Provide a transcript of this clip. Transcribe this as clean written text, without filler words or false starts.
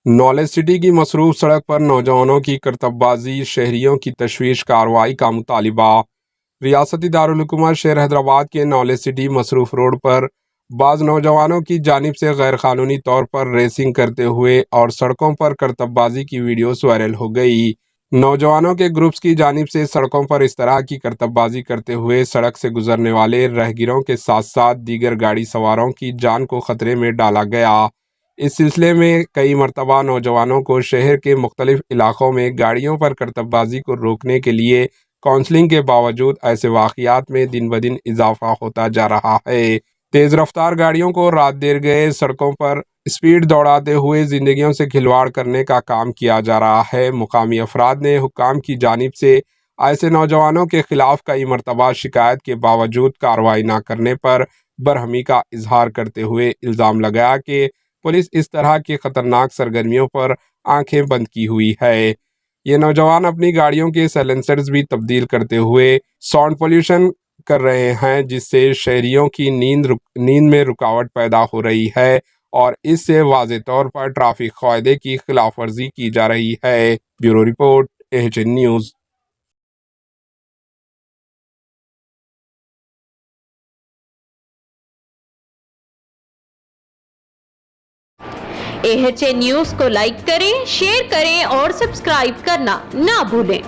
Knowledge city की मसरूफ सड़क पर नौजवानों की करतबबाजी, शहरियों की तशवीश, कार्रवाई का मुतालिबा। रियासती दारुल हुकूमत शहर हैदराबाद के नॉलेज सिटी मसरूफ रोड पर बाज़ नौजवानों की जानिब से गैर कानूनी तौर पर रेसिंग करते हुए और सड़कों पर करतबबाजी की वीडियोस वायरल हो गई। नौजवानों के ग्रुप्स की जानिब से सड़कों पर इस तरह की करतबबाजी करते हुए सड़क से गुजरने वाले राहगीरों के साथ साथ दीगर गाड़ी सवारों की जान को खतरे में डाला गया। इस सिलसिले में कई मरतबा नौजवानों को शहर के मुख्तलिफ इलाकों में गाड़ियों पर करतबबाजी को रोकने के लिए काउंसलिंग के बावजूद ऐसे वाक़यात में दिन ब दिन इजाफा होता जा रहा है। तेज़ रफ्तार गाड़ियों को रात देर गए सड़कों पर स्पीड दौड़ाते हुए ज़िंदगियों से खिलवाड़ करने का काम किया जा रहा है। मुकामी अफराद ने हुक्काम की जानिब से ऐसे नौजवानों के खिलाफ कई मरतबा शिकायत के बावजूद कार्रवाई न करने पर बरहमी का इजहार करते हुए इल्ज़ाम लगाया कि पुलिस इस तरह की खतरनाक सरगर्मियों पर आंखें बंद की हुई है। ये नौजवान अपनी गाड़ियों के साइलेंसर्स भी तब्दील करते हुए साउंड पोल्यूशन कर रहे हैं, जिससे शहरियों की नींद में रुकावट पैदा हो रही है और इससे वाज़े तौर पर ट्रैफिक कायदे की खिलाफ वर्जी की जा रही है। Bureau report, AHN news. AHN news को लाइक करें, शेयर करें और सब्सक्राइब करना ना भूलें।